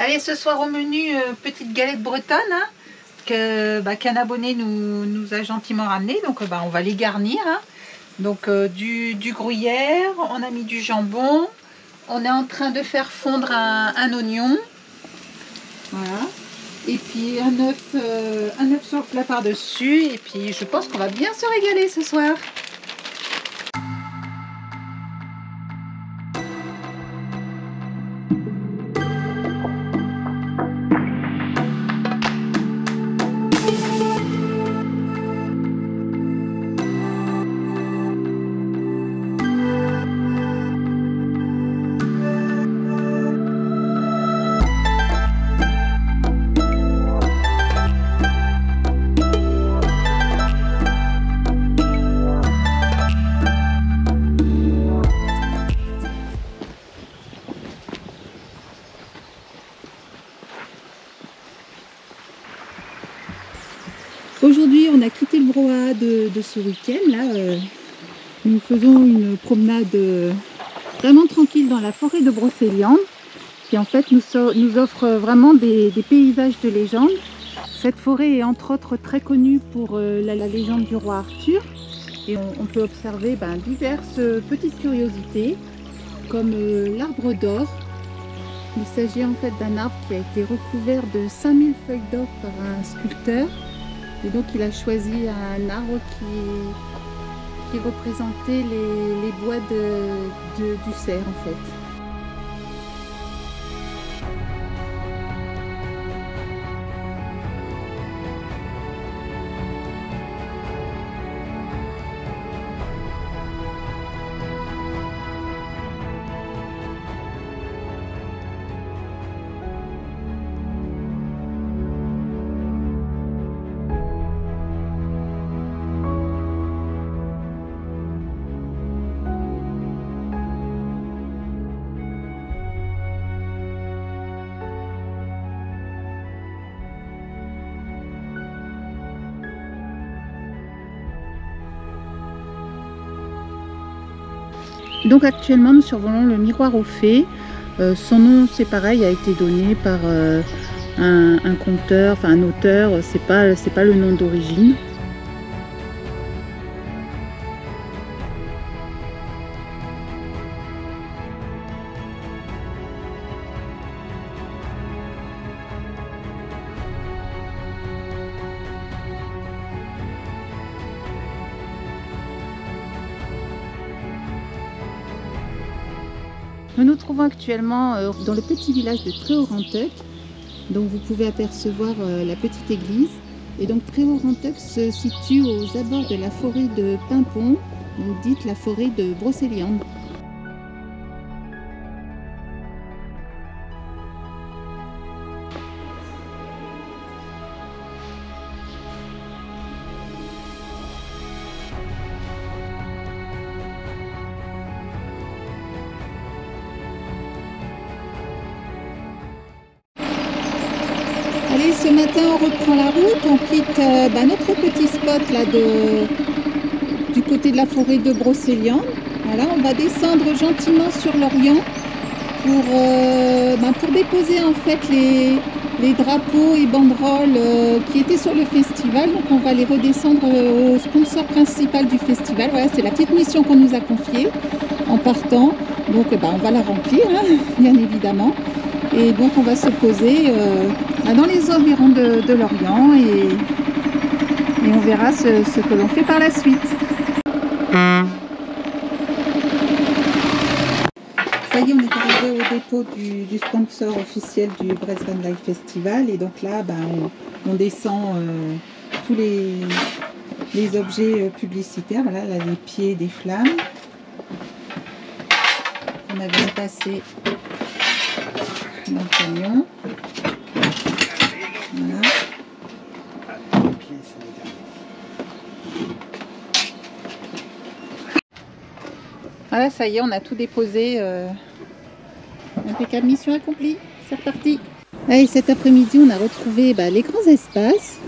Allez, ce soir au menu, petite galette bretonne hein, qu'un abonné nous a gentiment ramené. Donc on va les garnir. Hein. Donc du gruyère, on a mis du jambon. On est en train de faire fondre un oignon. Voilà. Et puis un œuf sur le plat par-dessus. Et puis je pense qu'on va bien se régaler ce soir. Aujourd'hui, on a quitté le brouhaha de ce week-end. Là, nous faisons une promenade vraiment tranquille dans la forêt de Brocéliande, qui en fait nous offre vraiment des paysages de légende. Cette forêt est entre autres très connue pour la légende du roi Arthur. Et on peut observer diverses petites curiosités, comme l'arbre d'or. Il s'agit en fait d'un arbre qui a été recouvert de 5000 feuilles d'or par un sculpteur. Et donc il a choisi un arbre qui représentait les bois du cerf en fait. Donc actuellement nous survolons le miroir aux fées. Son nom c'est pareil, a été donné par un conteur, enfin un auteur, c'est pas le nom d'origine. Nous nous trouvons actuellement dans le petit village de Tréorantec. Donc vous pouvez apercevoir la petite église. Et donc Tréorantec se situe aux abords de la forêt de Pimpon, donc dite la forêt de Brocéliande. Allez, ce matin on reprend la route, on quitte notre petit spot là du côté de la forêt de Brocéliande. Voilà, on va descendre gentiment sur l'Orient pour déposer en fait les drapeaux et banderoles qui étaient sur le festival. Donc on va les redescendre au sponsor principal du festival. Voilà, c'est la petite mission qu'on nous a confiée en partant. Donc on va la remplir, hein, bien évidemment. Et donc on va se poser dans les environs de l'Orient et on verra ce que l'on fait par la suite. Ça y est, on est arrivé au dépôt du sponsor officiel du Brest Van Life Festival. Et donc là, on descend tous les objets publicitaires. Voilà, là, les pieds des flammes. On a bien passé dans le camion. Voilà. Voilà, ça y est, on a tout déposé. Impeccable, mission accomplie. C'est reparti. Allez, cet après-midi, on a retrouvé les grands espaces.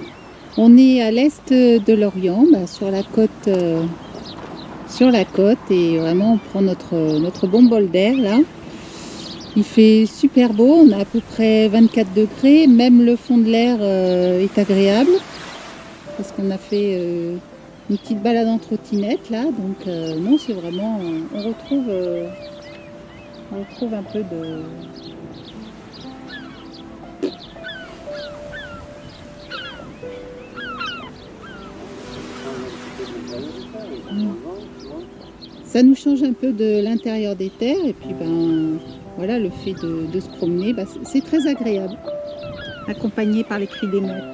On est à l'est de l'Orient, sur la côte et vraiment on prend notre bon bol d'air là. Il fait super beau, on a à peu près 24 degrés, même le fond de l'air est agréable parce qu'on a fait une petite balade en trottinette là, donc non, c'est vraiment, on retrouve un peu de... Ça nous change un peu de l'intérieur des terres et puis ben voilà, le fait de se promener, ben, c'est très agréable, accompagné par les cris des mouettes.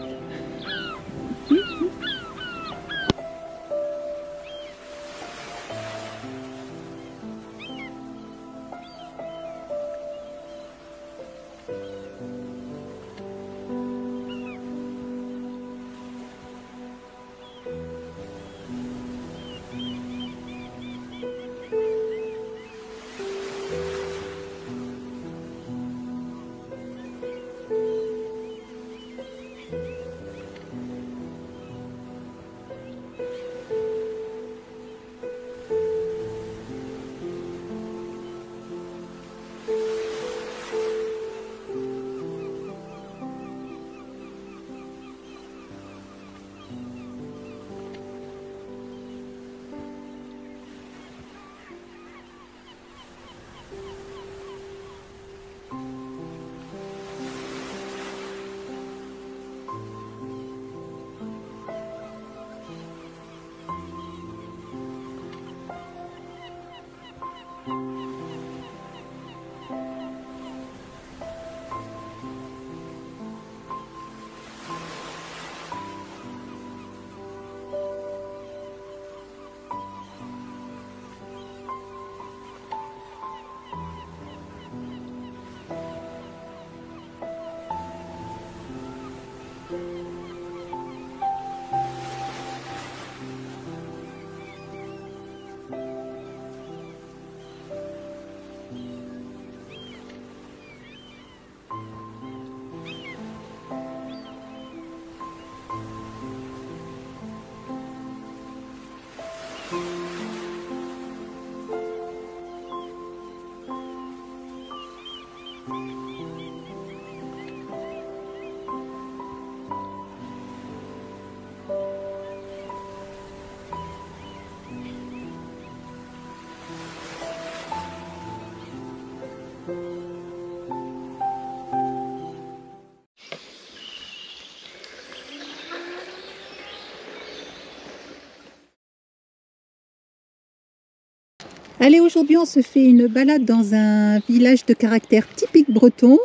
Allez, aujourd'hui on se fait une balade dans un village de caractère typique breton.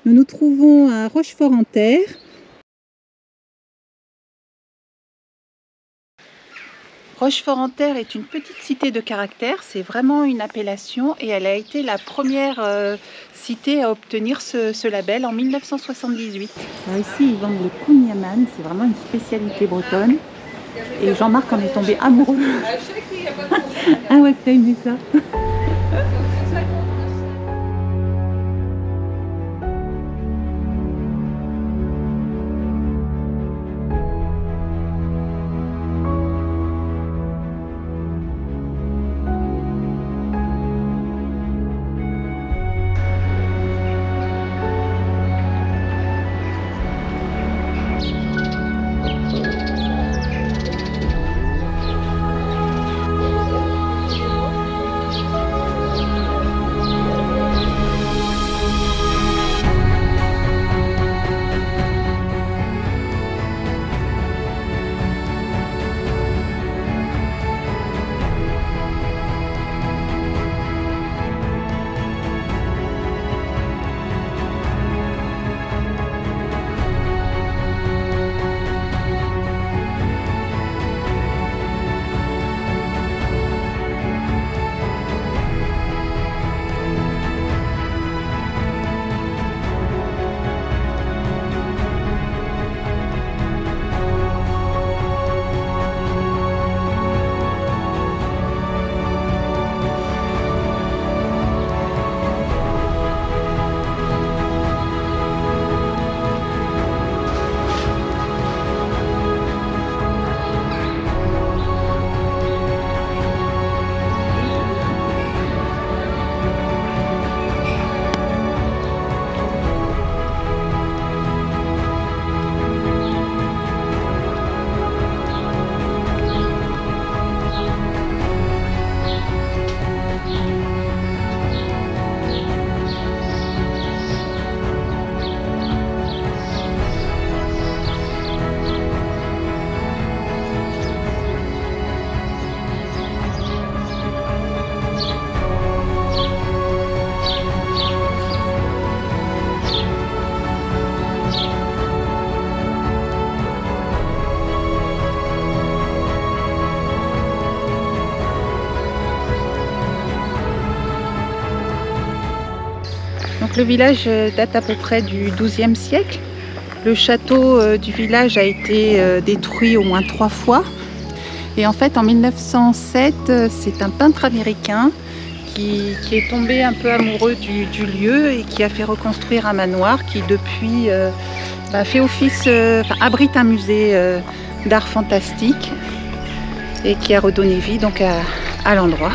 Nous nous trouvons à Rochefort-en-Terre. Rochefort-en-Terre est une petite cité de caractère, c'est vraiment une appellation et elle a été la première cité à obtenir ce label en 1978. Alors ici ils vendent le kouign-amann, c'est vraiment une spécialité bretonne et Jean-Marc en est tombé amoureux. Ah ouais, t'as aimé ça? Donc le village date à peu près du XIIe siècle. Le château du village a été détruit au moins 3 fois. Et en fait, en 1907, c'est un peintre américain qui est tombé un peu amoureux du lieu et qui a fait reconstruire un manoir qui depuis fait office, abrite un musée d'art fantastique et qui a redonné vie donc à l'endroit.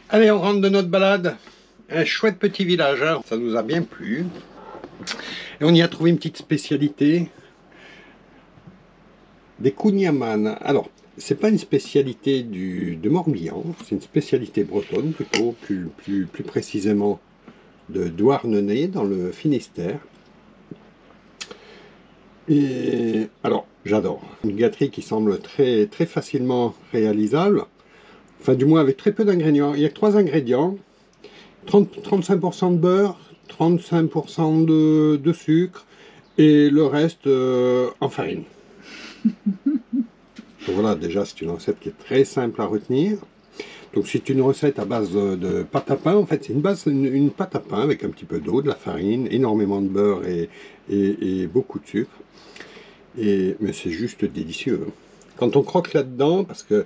Allez, on rentre de notre balade. Un chouette petit village, hein. Ça nous a bien plu. Et on y a trouvé une petite spécialité. Des kouign-amann. Alors, c'est pas une spécialité de Morbihan, c'est une spécialité bretonne plutôt, plus précisément de Douarnenez, dans le Finistère. Et alors, j'adore. Une gâterie qui semble très facilement réalisable. Enfin, du moins avec très peu d'ingrédients. Il y a que 3 ingrédients. 35% de beurre, 35% de sucre et le reste en farine. Donc voilà, déjà c'est une recette qui est très simple à retenir. Donc c'est une recette à base de pâte à pain. En fait, c'est une pâte à pain avec un petit peu d'eau, de la farine, énormément de beurre et beaucoup de sucre. Mais c'est juste délicieux. Quand on croque là-dedans, parce que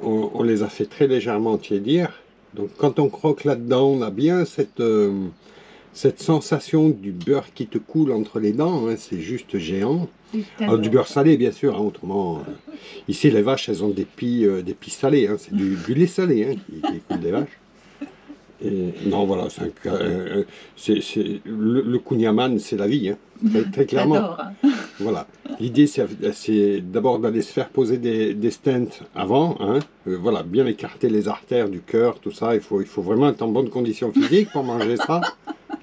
on les a fait très légèrement tiédir, donc quand on croque là-dedans, on a bien cette sensation du beurre qui te coule entre les dents, hein, c'est juste géant. Alors, du beurre salé, bien sûr, hein, autrement. Ici, les vaches, elles ont des pies salées, hein, c'est du lait salé hein, qui coule des vaches. Et, non, voilà, le kouign-amann, c'est la vie, hein, très clairement. Voilà. L'idée, c'est d'abord d'aller se faire poser des stents avant, hein, voilà, bien écarter les artères du cœur, tout ça. Il faut vraiment être en bonne condition physique pour manger ça,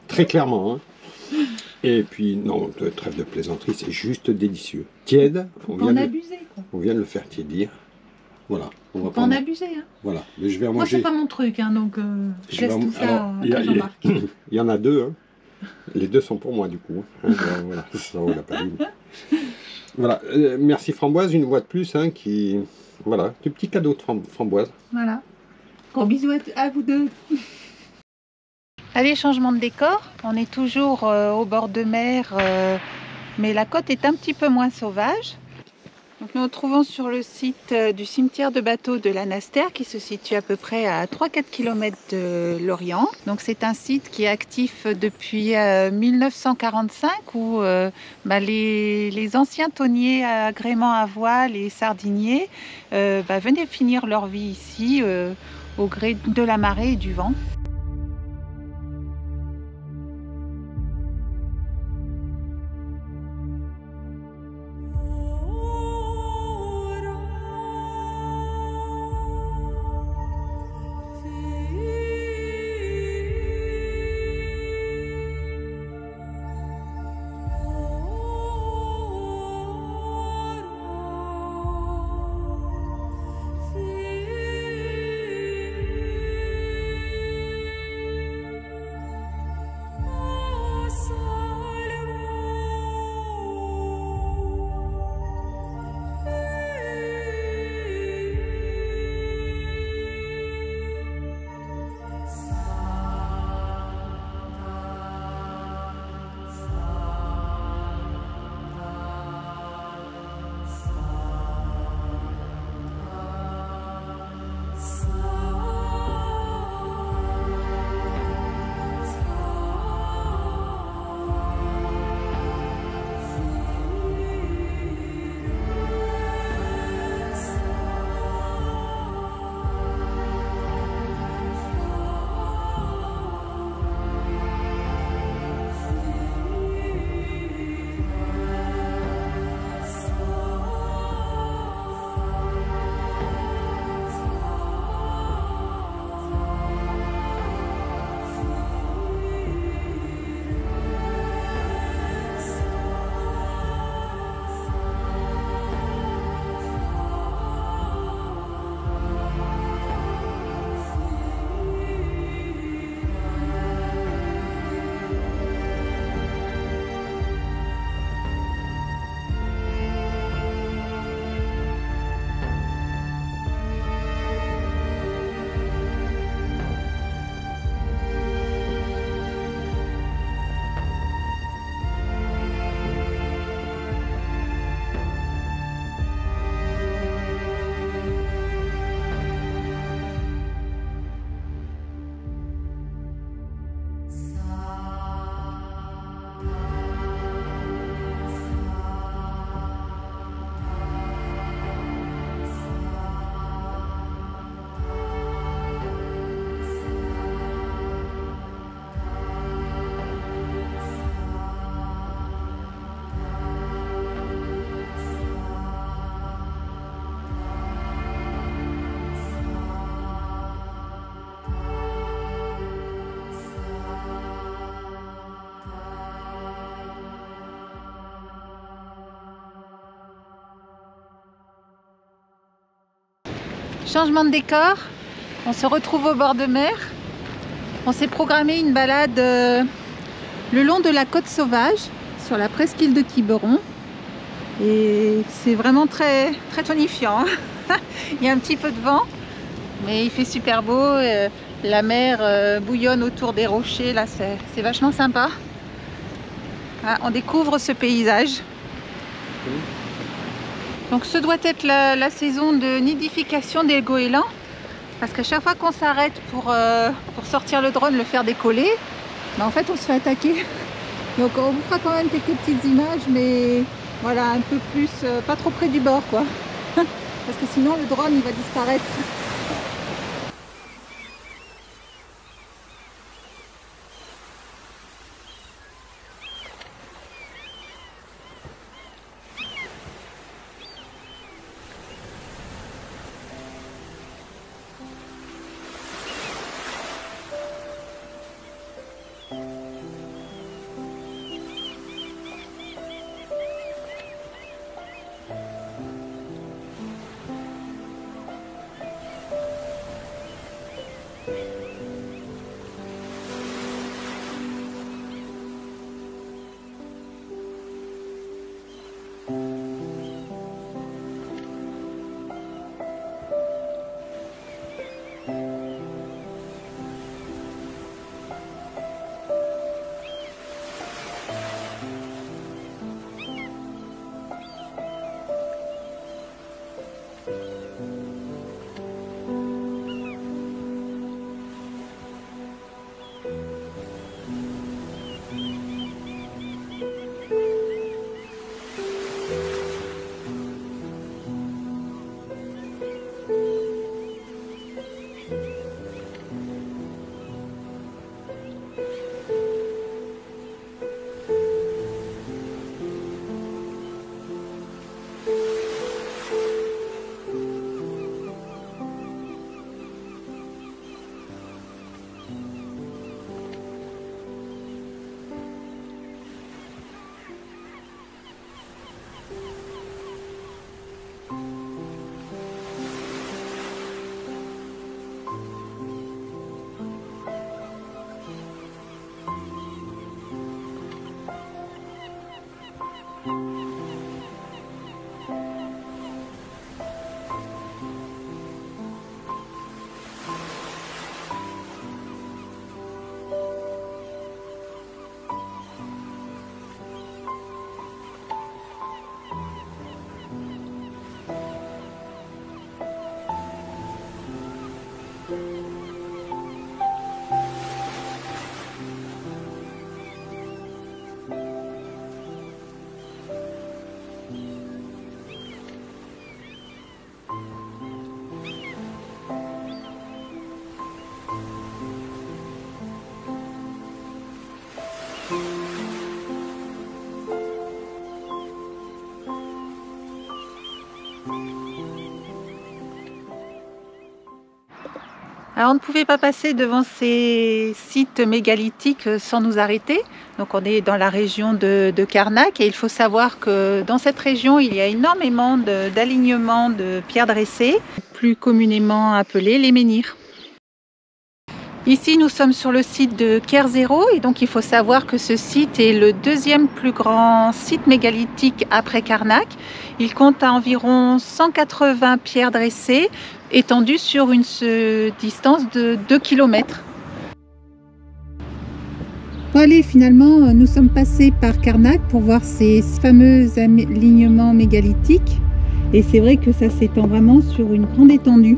très clairement. Hein. Et puis, non, trêve de plaisanterie, c'est juste délicieux. Tiède, on vient de le faire tiédir. Voilà. On va pas en abuser. Hein. Voilà. Mais je vais en Moi, manger. c'est pas mon truc, hein, donc je laisse tout ça à Jean-Marc. Il y en a 2. Hein. Les 2 sont pour moi, du coup. Hein. Voilà, ça vaut la peine. Voilà. Merci Framboise, une fois de plus, hein, qui... Voilà, du petit cadeau de Framboise. Voilà. Gros bisous à vous deux. Allez, changement de décor. On est toujours au bord de mer, mais la côte est un petit peu moins sauvage. Donc nous nous retrouvons sur le site du cimetière de bateaux de Lanastère qui se situe à peu près à 3-4 km de Lorient. Donc c'est un site qui est actif depuis 1945 où les anciens tonniers à agrément à voile et sardiniers venaient finir leur vie ici au gré de la marée et du vent. changement de décor. On se retrouve au bord de mer. On s'est programmé une balade le long de la côte sauvage, sur la presqu'île de Quiberon. Et c'est vraiment très tonifiant. Il y a un petit peu de vent, mais il fait super beau. La mer bouillonne autour des rochers. Là, c'est vachement sympa. Voilà, on découvre ce paysage. Donc ce doit être la saison de nidification des goélands. Parce qu'à chaque fois qu'on s'arrête pour sortir le drone, le faire décoller, en fait on se fait attaquer. Donc on vous fera quand même quelques petites images, mais voilà, un peu plus, pas trop près du bord quoi. Parce que sinon le drone il va disparaître. Alors on ne pouvait pas passer devant ces sites mégalithiques sans nous arrêter. Donc on est dans la région de Carnac et il faut savoir que dans cette région il y a énormément d'alignements de pierres dressées, plus communément appelées les menhirs. Ici nous sommes sur le site de Kerzero et donc il faut savoir que ce site est le deuxième plus grand site mégalithique après Carnac. Il compte à environ 180 pierres dressées étendues sur une distance de 2 km. Bon allez, finalement nous sommes passés par Carnac pour voir ces fameux alignements mégalithiques et c'est vrai que ça s'étend vraiment sur une grande étendue.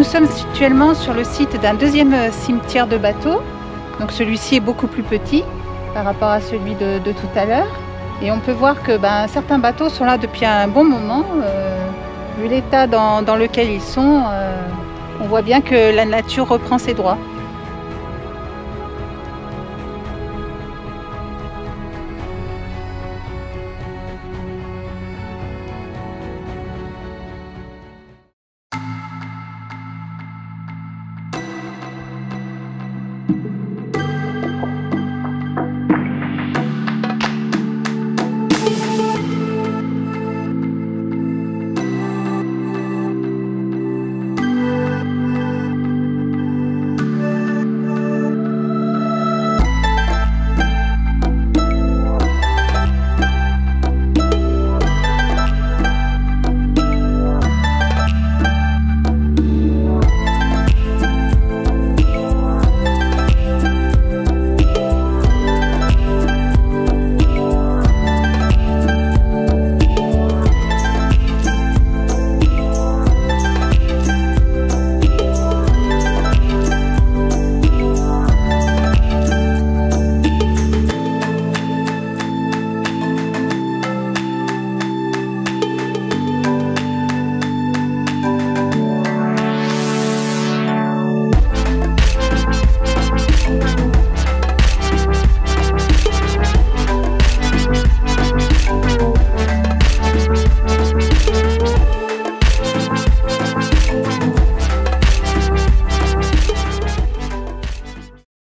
nous sommes actuellement sur le site d'un deuxième cimetière de bateaux. Donc celui-ci est beaucoup plus petit par rapport à celui de tout à l'heure. Et on peut voir que certains bateaux sont là depuis un bon moment. Vu l'état dans lequel ils sont, on voit bien que la nature reprend ses droits.